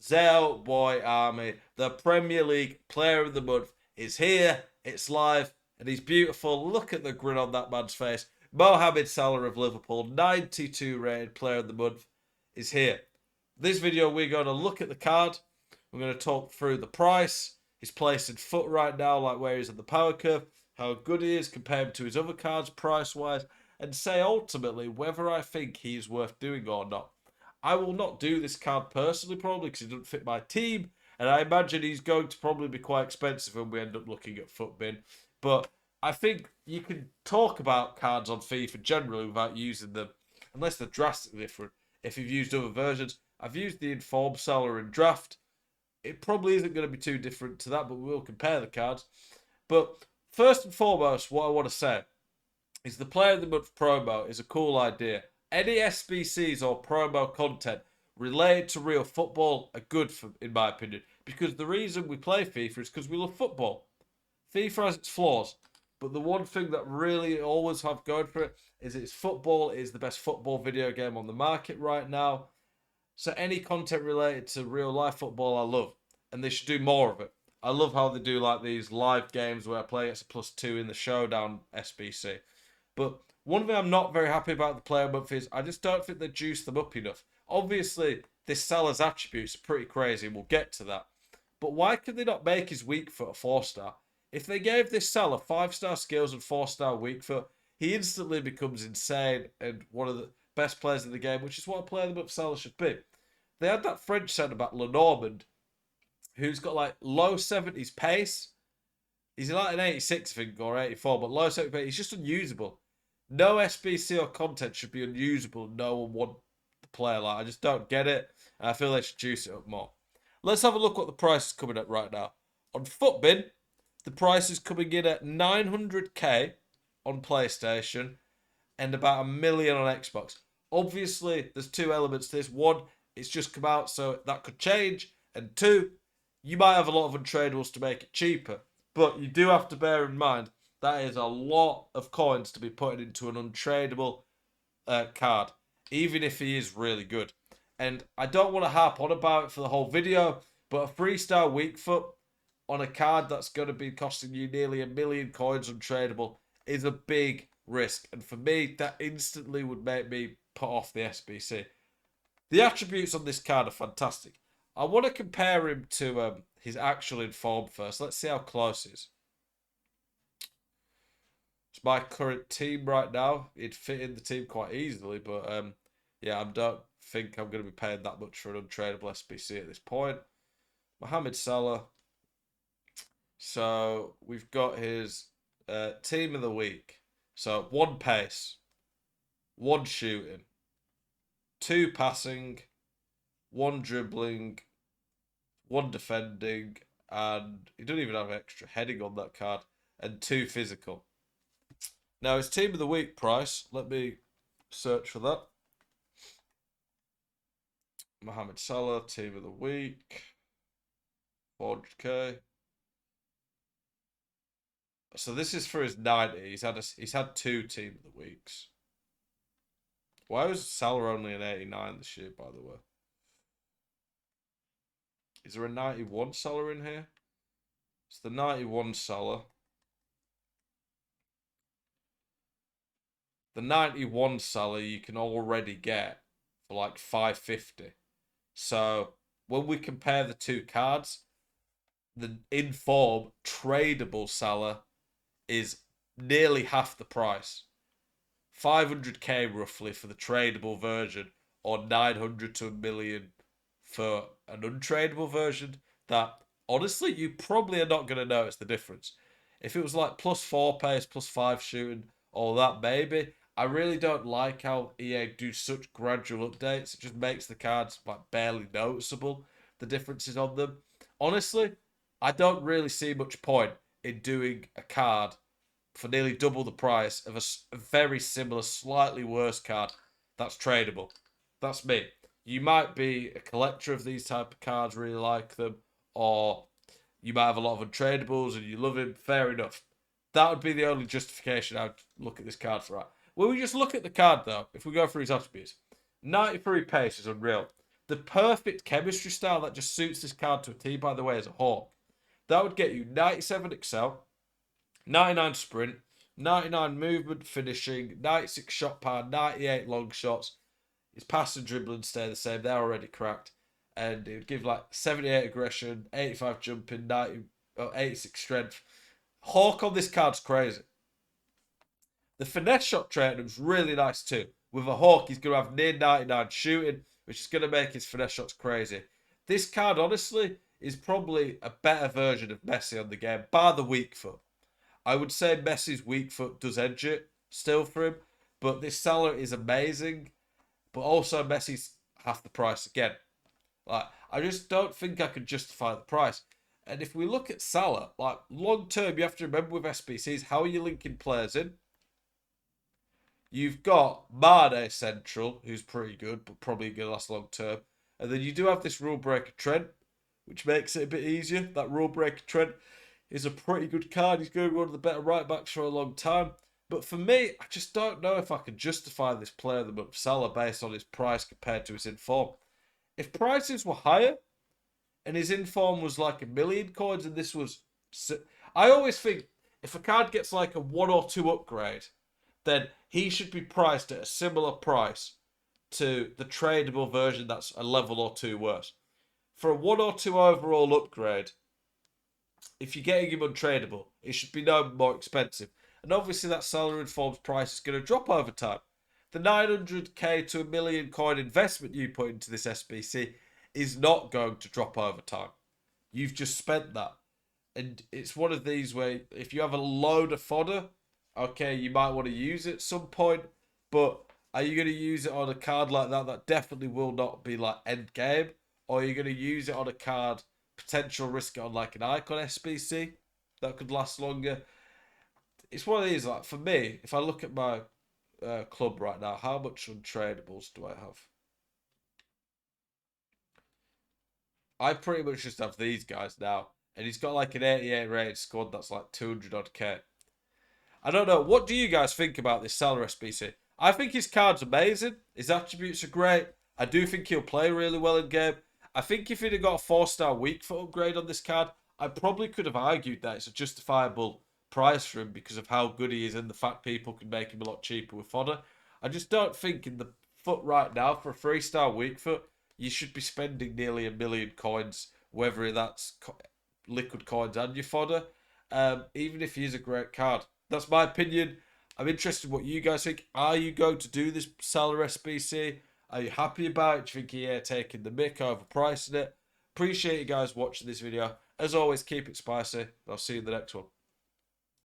Zell Boy Army, the Premier League Player of the Month, is here. It's live and he's beautiful. Look at the grin on that man's face. Mohamed Salah of Liverpool, 92 rated Player of the Month, is here. This video, we're going to look at the card. We're going to talk through the price, his place in foot right now, like where he's in the power curve, how good he is compared to his other cards price-wise, and say ultimately whether I think he's worth doing or not. I will not do this card personally, probably, because he doesn't fit my team, and I imagine he's going to probably be quite expensive when we end up looking at Footbin. But I think you can talk about cards on FIFA generally without using them, unless they're drastically different. If you've used other versions, I've used the Informed Seller in Draft. It probably isn't going to be too different to that, but we'll compare the cards. But first and foremost, what I want to say is the Player of the Month promo is a cool idea. Any SBCs or promo content related to real football are good, in my opinion, because the reason we play FIFA is because we love football. FIFA has its flaws, but the one thing that really always have going for it is it's football. It is the best football video game on the market right now. So any content related to real life football, I love, and they should do more of it. I love how they do like these live games where I play against a +2 in the showdown SBC. But one thing I'm not very happy about the Player Month is I just don't think they juice them up enough. Obviously, this Salah's attributes are pretty crazy, and we'll get to that. But why could they not make his weak foot a 4-star? If they gave this Salah 5-star skills and 4-star weak foot, he instantly becomes insane and one of the best players in the game, which is what a Player of the Month Salah should be. They had that French centre back, Lenormand, who's got like low 70s pace. He's like an 86, I think, or 84, but low 70s pace. He's just unusable. No SBC or content should be unusable. No one want the player like. I just don't get it, and I feel they should juice it up more. Let's have a look what the price is coming at right now. On Footbin, the price is coming in at 900k on PlayStation and about 1 million on Xbox. Obviously, there's two elements to this. One, it's just come out, so that could change. And two, you might have a lot of untradables to make it cheaper. But you do have to bear in mind, that is a lot of coins to be putting into an untradable card, even if he is really good. And I don't want to harp on about it for the whole video, but a 3-star weak foot on a card that's going to be costing you nearly 1 million coins untradable is a big risk. And for me, that instantly would make me put off the SBC. The attributes on this card are fantastic. I want to compare him to his actual inform first. Let's see how close he is. It's my current team right now. He'd fit in the team quite easily, but yeah, I don't think I'm going to be paying that much for an untradeable SBC at this point. Mohamed Salah. So we've got his team of the week. So 1 pace, 1 shooting, 2 passing, 1 dribbling, 1 defending, and he doesn't even have extra heading on that card, and 2 physical. Now his team of the week price, let me search for that. Mohamed Salah, team of the week, 400k. So this is for his 90. He's had 2 team of the weeks. Why was Salah only an 89 this year, by the way? Is there a 91 Salah in here? It's the 91 Salah. The 91 Salah you can already get for like 550. So when we compare the two cards, the in-form tradable Salah is nearly half the price. 500k roughly for the tradable version, or 900 to 1 million for an untradable version. That honestly, you probably are not going to notice the difference. If it was like +4 pace, +5 shooting, all that maybe. I really don't like how EA do such gradual updates. It just makes the cards like barely noticeable, the differences on them. Honestly, I don't really see much point in doing a card for nearly double the price of a very similar, slightly worse card that's tradable. That's me. You might be a collector of these type of cards, really like them, or you might have a lot of untradables and you love him. Fair enough. That would be the only justification I'd look at this card for. When we just look at the card, though, if we go through his attributes, 93 pace is unreal. The perfect chemistry style that just suits this card to a T, by the way, is a Hawk. That would get you 97 excel, 99 sprint, 99 movement finishing, 96 shot power, 98 long shots. His pass and dribbling stay the same. They're already cracked. And it would give like 78 aggression, 85 jumping, 86 strength. Hawk on this card's crazy. The finesse shot training was really nice too. With a Hawk, he's going to have near 99 shooting, which is going to make his finesse shots crazy. This card, honestly, is probably a better version of Messi on the game, bar the weak foot. I would say Messi's weak foot does edge it still for him, but this Salah is amazing. But also Messi's half the price again. Like, I just don't think I can justify the price. And if we look at Salah, like long term, you have to remember with SBCs, how are you linking players in? You've got Mane central, who's pretty good, but probably going to last long term. And then you do have this rule breaker Trent, which makes it a bit easier. That rule breaker Trent is a pretty good card. He's going to be one of the better right backs for a long time. But for me, I just don't know if I can justify this player of the month Salah based on his price compared to his inform. If prices were higher and his inform was like 1 million coins and this was... I always think if a card gets like a 1 or 2 upgrade, then he should be priced at a similar price to the tradable version that's a level or 2 worse. For a 1 or 2 overall upgrade, if you're getting him untradeable, it should be no more expensive. And obviously that Salah inform's price is going to drop over time. The 900k to 1 million coin investment you put into this SBC is not going to drop over time. You've just spent that. And it's one of these where if you have a load of fodder, okay, you might want to use it at some point, but are you going to use it on a card like that that definitely will not be like end game? Or are you going to use it on a card, potential risk on like an icon SBC that could last longer? It's one of these, like for me, if I look at my club right now, how much untradables do I have? I pretty much just have these guys now. And he's got like an 88 rated squad that's like 200 odd K. I don't know. What do you guys think about this Salah SBC? I think his card's amazing. His attributes are great. I do think he'll play really well in game. I think if he'd have got a 4-star weak foot upgrade on this card, I probably could have argued that it's a justifiable price for him because of how good he is and the fact people can make him a lot cheaper with fodder. I just don't think in the foot right now for a 3-star weak foot, you should be spending nearly 1 million coins, whether that's liquid coins and your fodder, even if he is a great card. That's my opinion. I'm interested in what you guys think. Are you going to do this Salah SBC? Are you happy about it? Do you think you're taking the mick, overpricing it? Appreciate you guys watching this video. As always, keep it spicy. I'll see you in the next one.